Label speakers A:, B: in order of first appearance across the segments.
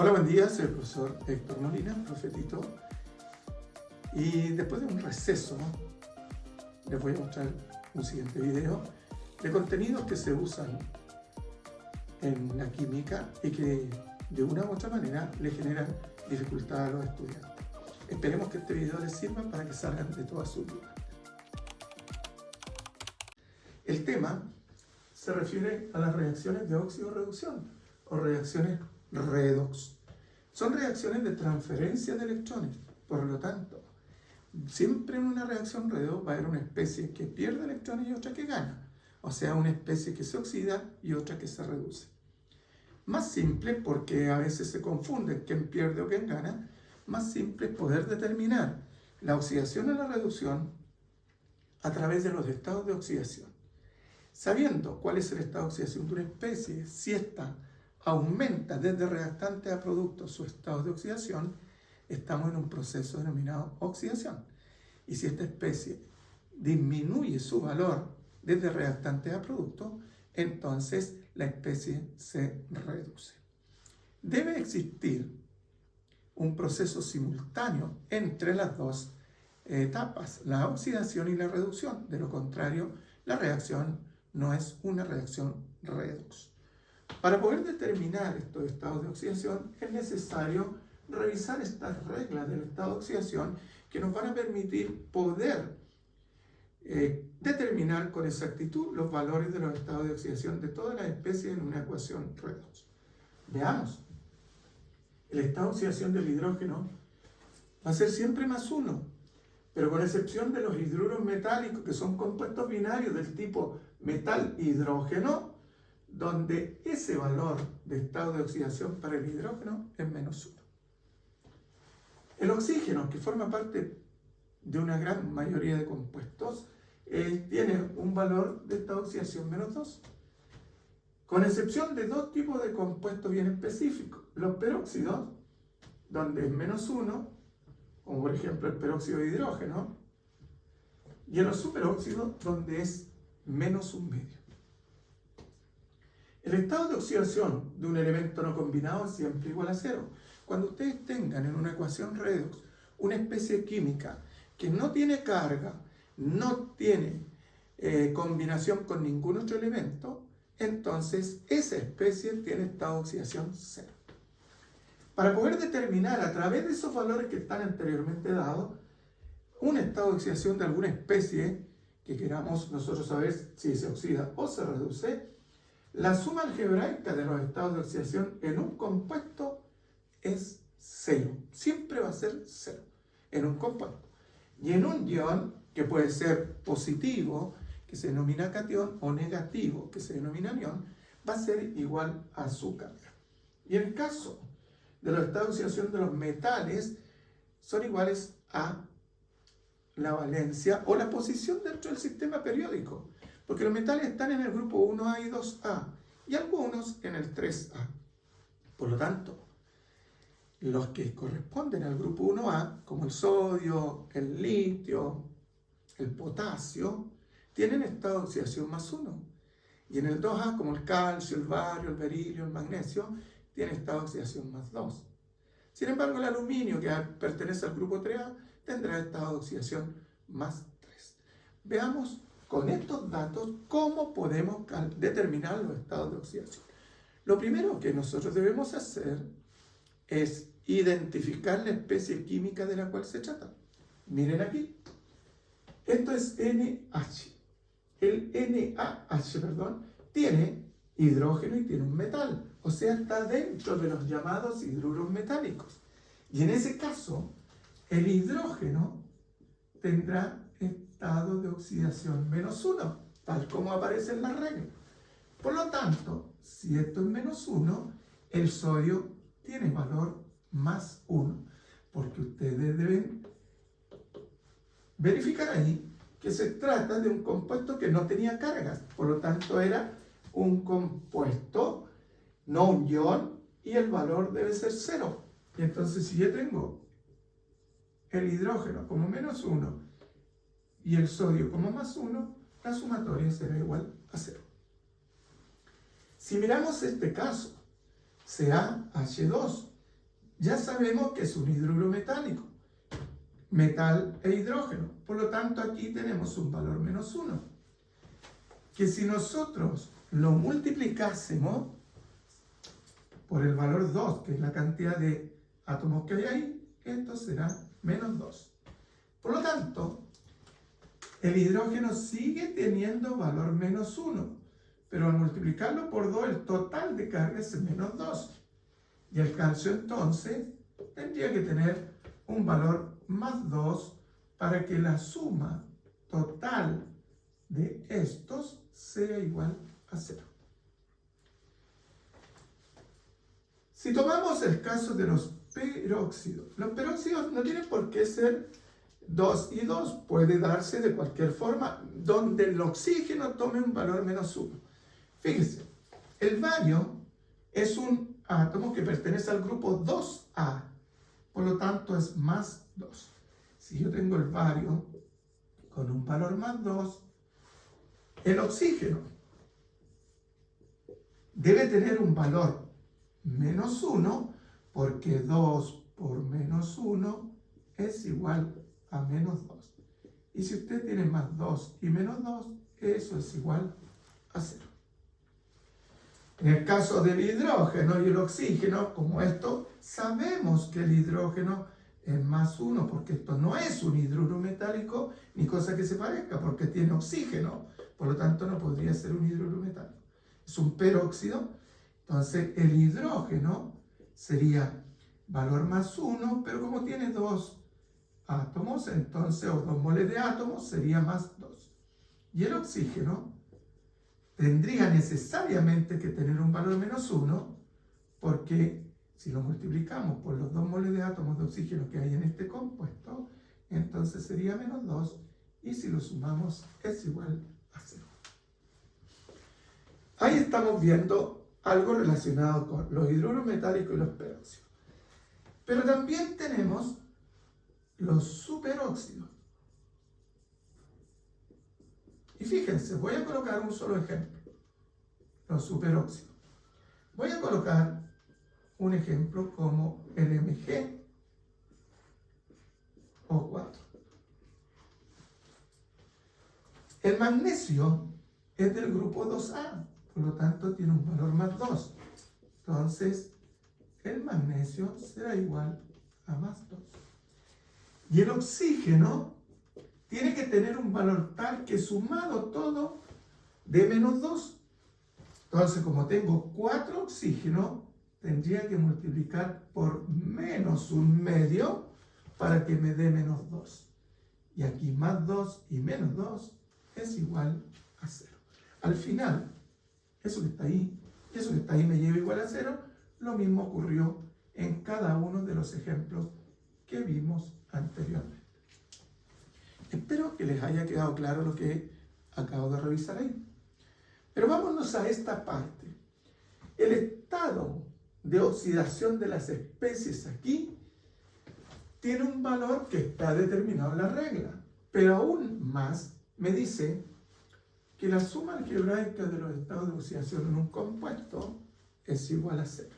A: Hola, buen día, soy el profesor Héctor Molina, profetito. Y después de un receso, les voy a mostrar un siguiente video de contenidos que se usan en la química y que de una u otra manera le generan dificultad a los estudiantes. Esperemos que este video les sirva para que salgan de todas sus dudas. El tema se refiere a las reacciones de óxido-reducción o reacciones redox. Son reacciones de transferencia de electrones. Por lo tanto, siempre en una reacción redox va a haber una especie que pierde electrones y otra que gana. O sea, una especie que se oxida y otra que se reduce. Más simple, porque a veces se confunde quién pierde o quién gana, más simple es poder determinar la oxidación o la reducción a través de los estados de oxidación. Sabiendo cuál es el estado de oxidación de una especie, si ésta aumenta desde reactante a producto su estado de oxidación, estamos en un proceso denominado oxidación. Y si esta especie disminuye su valor desde reactante a producto, entonces la especie se reduce. Debe existir un proceso simultáneo entre las dos etapas, la oxidación y la reducción. De lo contrario, la reacción no es una reacción redox. Para poder determinar estos estados de oxidación es necesario revisar estas reglas del estado de oxidación que nos van a permitir poder determinar con exactitud los valores de los estados de oxidación de todas las especies en una ecuación redox. Veamos. El estado de oxidación del hidrógeno va a ser siempre +1, pero con excepción de los hidruros metálicos, que son compuestos binarios del tipo metal-hidrógeno, donde ese valor de estado de oxidación para el hidrógeno es -1. El oxígeno, que forma parte de una gran mayoría de compuestos, tiene un valor de estado de oxidación -2, con excepción de dos tipos de compuestos bien específicos: los peróxidos, donde es -1, como por ejemplo el peróxido de hidrógeno, y en los superóxidos, donde es -1,2. El estado de oxidación de un elemento no combinado es siempre igual a 0. Cuando ustedes tengan en una ecuación redox una especie química que no tiene carga, no tiene combinación con ningún otro elemento, entonces esa especie tiene estado de oxidación 0. Para poder determinar a través de esos valores que están anteriormente dados un estado de oxidación de alguna especie que queramos nosotros saber si se oxida o se reduce, la suma algebraica de los estados de oxidación en un compuesto es 0. Siempre va a ser 0 en un compuesto. Y en un ion, que puede ser positivo, que se denomina catión, o negativo, que se denomina anión, va a ser igual a su carga. Y en el caso de los estados de oxidación de los metales, son iguales a la valencia o la posición dentro del sistema periódico, porque los metales están en el grupo 1A y 2A, y algunos en el 3A. Por lo tanto, los que corresponden al grupo 1A, como el sodio, el litio, el potasio, tienen estado de oxidación +1. Y en el 2A, como el calcio, el bario, el berilio, el magnesio, tiene estado de oxidación +2. Sin embargo, el aluminio, que pertenece al grupo 3A, tendrá estado de oxidación +3. Veamos con estos datos cómo podemos determinar los estados de oxidación. Lo primero que nosotros debemos hacer es identificar la especie química de la cual se trata. Miren aquí. Esto es NH. El NaH, tiene hidrógeno y tiene un metal. O sea, está dentro de los llamados hidruros metálicos. Y en ese caso, el hidrógeno tendrá estado de oxidación -1, tal como aparece en la regla. Por lo tanto, si esto es -1, el sodio tiene valor +1, porque ustedes deben verificar ahí que se trata de un compuesto que no tenía cargas, por lo tanto era un compuesto, no un ion, y el valor debe ser 0. Y entonces, si yo tengo el hidrógeno como -1 y el sodio como +1, la sumatoria será igual a 0. Si miramos este caso, CaH2 ya sabemos que es un hidruro metálico, metal e hidrógeno. Por lo tanto, aquí tenemos un valor menos 1. Que si nosotros lo multiplicásemos por el valor 2, que es la cantidad de átomos que hay ahí, esto será menos 2. Por lo tanto, el hidrógeno sigue teniendo valor menos 1, pero al multiplicarlo por 2, el total de carga es menos 2. Y el calcio entonces tendría que tener un valor más 2 para que la suma total de estos sea igual a 0. Si tomamos el caso de los peróxidos no tienen por qué ser 2 y 2, puede darse de cualquier forma, donde el oxígeno tome un valor menos 1. Fíjense, el bario es un átomo que pertenece al grupo 2A, por lo tanto es más 2. Si yo tengo el bario con un valor más 2, el oxígeno debe tener un valor menos 1, porque 2 por menos 1 es igual a menos 2. Y si usted tiene más 2 y menos 2, eso es igual a 0. En el caso del hidrógeno y el oxígeno, como esto, sabemos que el hidrógeno es más 1, porque esto no es un hidruro metálico ni cosa que se parezca, porque tiene oxígeno. Por lo tanto, no podría ser un hidruro metálico. Es un peróxido. Entonces, el hidrógeno sería valor más 1, pero como tiene 2 átomos, entonces, o 2 moles de átomos, sería más 2. Y el oxígeno tendría necesariamente que tener un valor menos 1, porque si lo multiplicamos por los 2 moles de átomos de oxígeno que hay en este compuesto, entonces sería menos 2, y si lo sumamos es igual a 0. Ahí estamos viendo algo relacionado con los hidruros metálicos y los peróxidos. Pero también tenemos los superóxidos. Y fíjense, voy a colocar un solo ejemplo. Los superóxidos. Voy a colocar un ejemplo como el MgO4. El magnesio es del grupo 2A, por lo tanto tiene un valor más 2. Entonces, el magnesio será igual a más 2. Y el oxígeno tiene que tener un valor tal que sumado todo de menos 2. Entonces, como tengo 4 oxígenos, tendría que multiplicar por menos 1/2 para que me dé menos 2. Y aquí más 2 y menos 2 es igual a 0. Al final, eso que está ahí y eso que está ahí me lleva igual a 0. Lo mismo ocurrió en cada uno de los ejemplos que vimos anteriormente. Espero que les haya quedado claro lo que acabo de revisar ahí. Pero vámonos a esta parte. El estado de oxidación de las especies aquí tiene un valor que está determinado en la regla, pero aún más me dice que la suma algebraica de los estados de oxidación en un compuesto es igual a 0.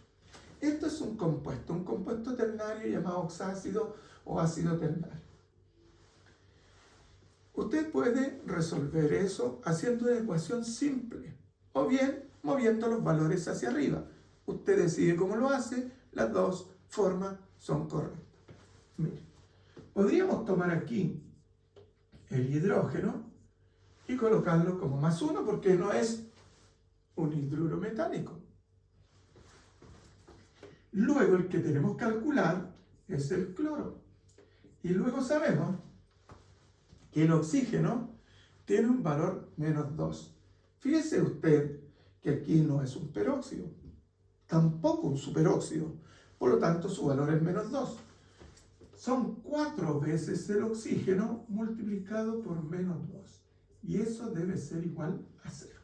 A: Esto es un compuesto ternario llamado oxácido o ácido ternario. Usted puede resolver eso haciendo una ecuación simple o bien moviendo los valores hacia arriba. Usted decide cómo lo hace, las dos formas son correctas. Mire, podríamos tomar aquí el hidrógeno y colocarlo como más 1 porque no es un hidruro metálico. Luego el que tenemos que calcular es el cloro. Y luego sabemos que el oxígeno tiene un valor menos 2. Fíjese usted que aquí no es un peróxido, tampoco un superóxido, por lo tanto su valor es menos 2. Son 4 veces el oxígeno multiplicado por menos 2, y eso debe ser igual a 0.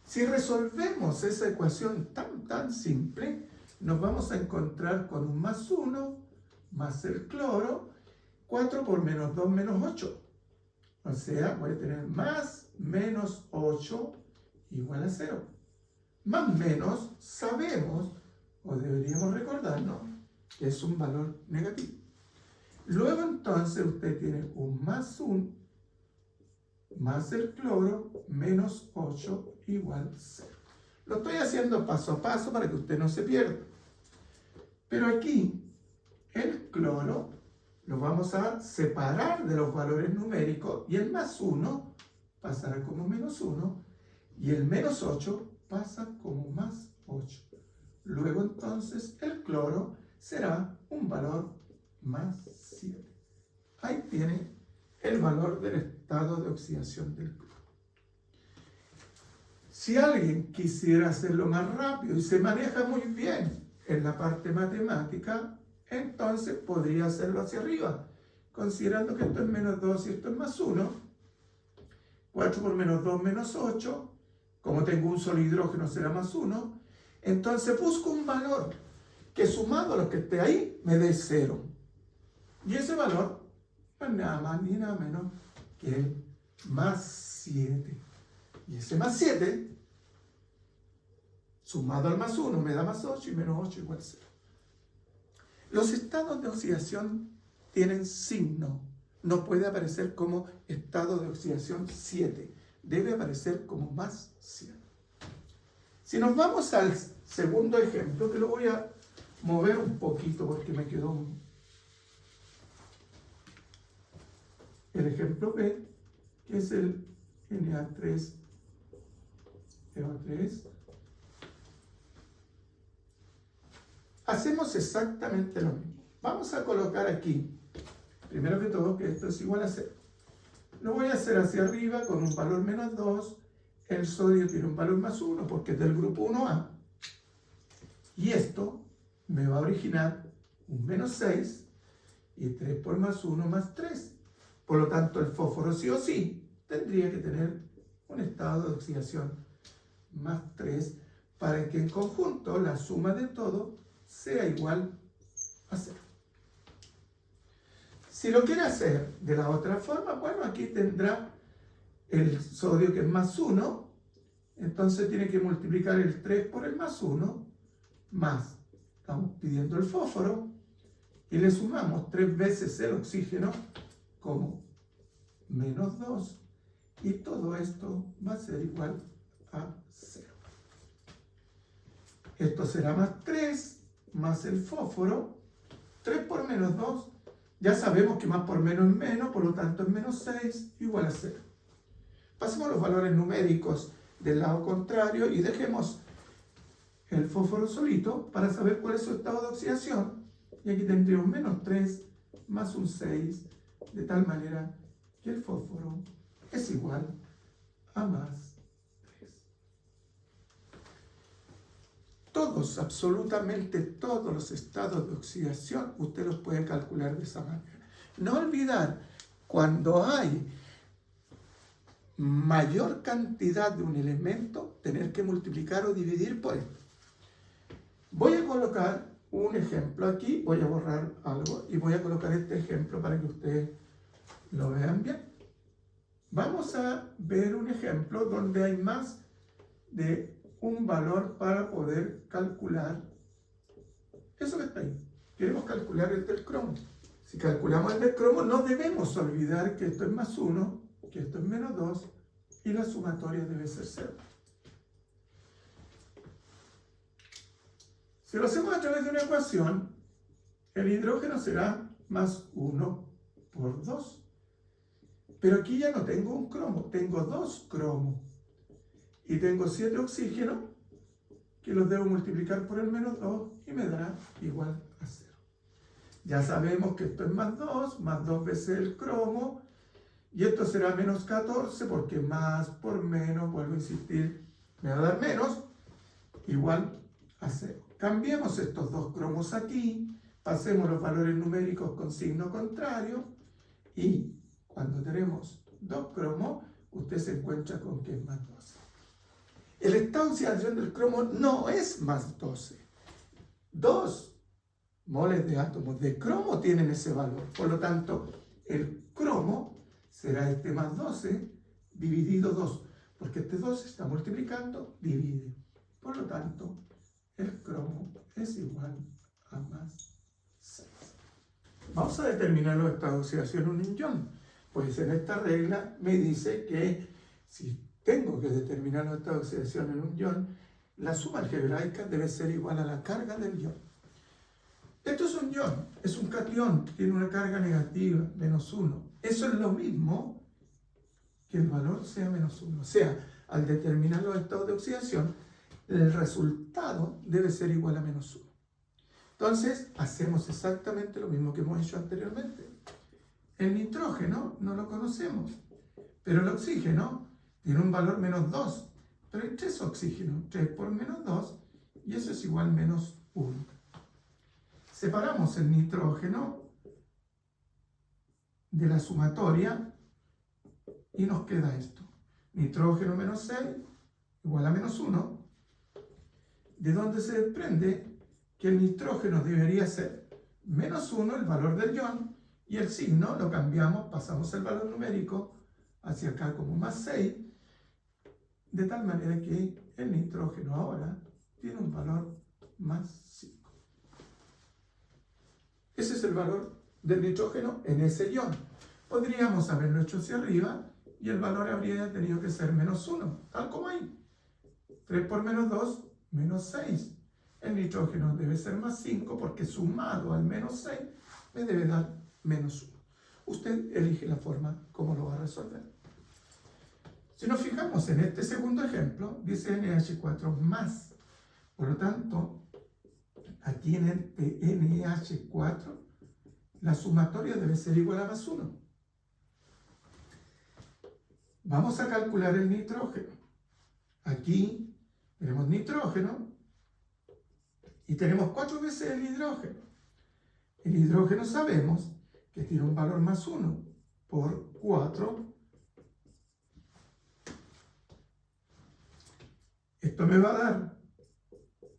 A: Si resolvemos esa ecuación tan simple, nos vamos a encontrar con un más 1 más el cloro. 4 por menos 2 menos 8. O sea, voy a tener más menos 8 igual a 0. Más menos sabemos o deberíamos recordarnos, que es un valor negativo. Luego entonces usted tiene un más 1 más el cloro menos 8 igual 0. Lo estoy haciendo paso a paso para que usted no se pierda. Pero aquí el cloro lo vamos a separar de los valores numéricos y el más 1 pasará como menos 1 y el menos 8 pasa como más 8. Luego entonces el cloro será un valor más 7. Ahí tiene el valor del estado de oxidación del cloro. Si alguien quisiera hacerlo más rápido y se maneja muy bien en la parte matemática, entonces podría hacerlo hacia arriba, considerando que esto es menos 2 y esto es más 1. 4 por menos 2 menos 8. Como tengo un solo hidrógeno será más 1. Entonces busco un valor que sumado a lo que esté ahí me dé 0. Y ese valor no es nada más ni nada menos que el más 7. Y ese más 7, sumado al más 1, me da más 8 y menos 8 igual 0. Los estados de oxidación tienen signo. No puede aparecer como estado de oxidación 7. Debe aparecer como más 7. Si nos vamos al segundo ejemplo, que lo voy a mover un poquito porque me quedó el ejemplo B, que es el Na3CO3. Hacemos exactamente lo mismo. Vamos a colocar aquí, primero que todo, que esto es igual a 0. Lo voy a hacer hacia arriba con un valor menos 2. El sodio tiene un valor más 1 porque es del grupo 1A. Y esto me va a originar un menos 6 y 3 por más 1 más 3. Por lo tanto, el fósforo sí o sí tendría que tener un estado de oxidación más 3 para que en conjunto la suma de todo sea igual a 0. Si lo quiere hacer de la otra forma, bueno, aquí tendrá el sodio que es más 1, entonces tiene que multiplicar el 3 por el más 1, más, estamos pidiendo el fósforo, y le sumamos 3 veces el oxígeno como menos 2, y todo esto va a ser igual a 0. Esto será más 3, más el fósforo, 3 por menos 2, ya sabemos que más por menos es menos, por lo tanto es menos 6, igual a 0. Pasemos a los valores numéricos del lado contrario y dejemos el fósforo solito para saber cuál es su estado de oxidación. Y aquí tendría un menos 3 más un 6, de tal manera que el fósforo es igual a más 3. Todos, absolutamente todos los estados de oxidación, usted los puede calcular de esa manera. No olvidar, cuando hay mayor cantidad de un elemento, tener que multiplicar o dividir por él. Voy a colocar un ejemplo aquí, voy a borrar algo y voy a colocar este ejemplo para que ustedes lo vean bien. Vamos a ver un ejemplo donde hay más de un valor para poder calcular eso que está ahí. Queremos calcular el del cromo. Si calculamos el del cromo, no debemos olvidar que esto es más 1, que esto es menos 2, y la sumatoria debe ser 0. Si lo hacemos a través de una ecuación, el hidrógeno será más 1 por 2. Pero aquí ya no tengo un cromo, tengo 2 cromos. Y tengo 7 oxígenos, que los debo multiplicar por el menos 2, y me dará igual a 0. Ya sabemos que esto es más 2 veces el cromo, y esto será menos 14, porque más por menos, vuelvo a insistir, me va a dar menos, igual a 0. Cambiemos estos 2 cromos aquí, pasemos los valores numéricos con signo contrario, y cuando tenemos 2 cromos, usted se encuentra con que es más 12. El estado de oxidación del cromo no es más 12. 2 moles de átomos de cromo tienen ese valor. Por lo tanto, el cromo será este más 12 dividido 2. Porque este 2 se está multiplicando, divide. Por lo tanto, el cromo es igual a más 6. Vamos a determinar los estados de oxidación en un ion. Pues en esta regla me dice que si tengo que determinar los estados de oxidación en un ion, la suma algebraica debe ser igual a la carga del ion. Esto es un ion, es un catión, tiene una carga negativa, -1. Eso es lo mismo que el valor sea -1. O sea, al determinar los estados de oxidación, el resultado debe ser igual a -1. Entonces, hacemos exactamente lo mismo que hemos hecho anteriormente. El nitrógeno no lo conocemos, pero el oxígeno tiene un valor -2. Pero hay 3 oxígenos, 3 por -2, y eso es igual a -1. Separamos el nitrógeno de la sumatoria y nos queda esto. Nitrógeno menos 6 igual a -1, de donde se desprende que el nitrógeno debería ser -1 el valor del ion, y el signo lo cambiamos, pasamos el valor numérico hacia acá como +6, de tal manera que el nitrógeno ahora tiene un valor +5. Ese es el valor del nitrógeno en ese ion. Podríamos haberlo hecho hacia arriba y el valor habría tenido que ser -1, tal como ahí. 3 por -2, -6. El nitrógeno debe ser +5 porque sumado al -6 me debe dar -1. Usted elige la forma como lo va a resolver. Si nos fijamos en este segundo ejemplo, dice NH4 más. Por lo tanto, aquí en el NH4, la sumatoria debe ser igual a +1. Vamos a calcular el nitrógeno. Aquí tenemos nitrógeno y tenemos 4 veces el hidrógeno. El hidrógeno sabemos que tiene un valor +1 por 4. Esto me va a dar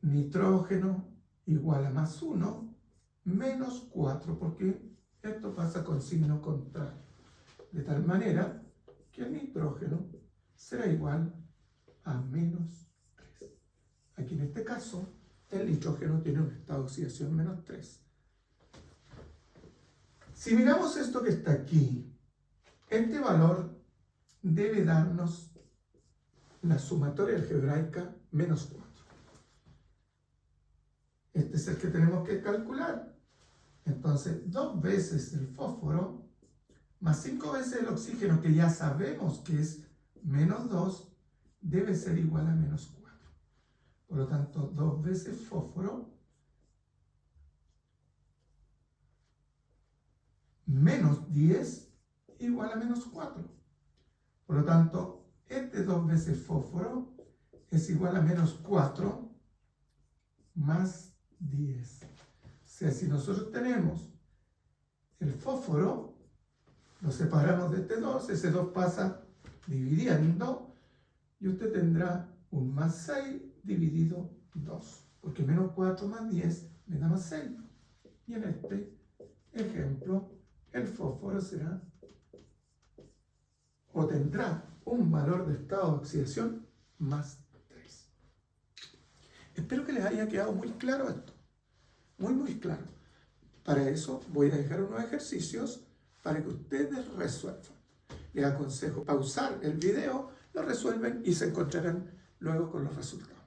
A: nitrógeno igual a +1 menos 4, porque esto pasa con signo contrario. De tal manera que el nitrógeno será igual a -3. Aquí en este caso, el nitrógeno tiene un estado de oxidación -3. Si miramos esto que está aquí, este valor debe darnos la sumatoria algebraica -4. Este es el que tenemos que calcular. Entonces, 2 veces el fósforo más 5 veces el oxígeno, que ya sabemos que es -2, debe ser igual a -4. Por lo tanto, 2 veces fósforo menos 10 igual a -4. Por lo tanto, este 2 veces fósforo es igual a -4 más 10. O sea, si nosotros tenemos el fósforo, lo separamos de este 2, ese 2 pasa dividiendo, y usted tendrá un +6 dividido 2, porque -4 más 10 me da +6. Y en este ejemplo, el fósforo será o tendrá un valor de estado de oxidación +3. Espero que les haya quedado muy claro esto, muy claro. Para eso voy a dejar unos ejercicios para que ustedes resuelvan. Les aconsejo pausar el video, lo resuelven y se encontrarán luego con los resultados.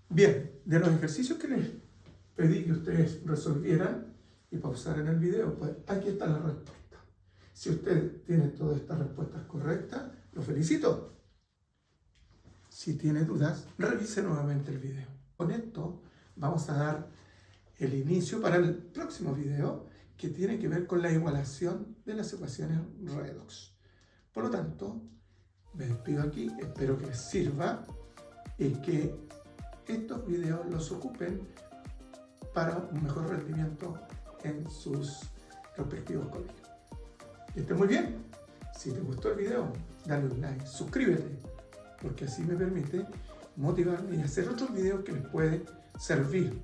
A: Bien, de los ejercicios que les pedí que ustedes resolvieran y pausaran el video, pues aquí está la respuesta. Si usted tiene todas estas respuestas correctas, lo felicito. Si tiene dudas, revise nuevamente el video. Con esto vamos a dar el inicio para el próximo video, que tiene que ver con la igualación de las ecuaciones redox. Por lo tanto, me despido aquí, espero que les sirva y que estos videos los ocupen para un mejor rendimiento en sus respectivos colegios. Que estén muy bien. Si te gustó el video, dale un like, suscríbete, porque así me permite motivarme y hacer otros videos que les pueden servir,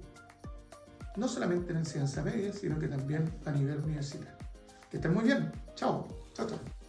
A: no solamente en enseñanza media, sino que también a nivel universitario. Que estén muy bien. Chao. Chao, chao.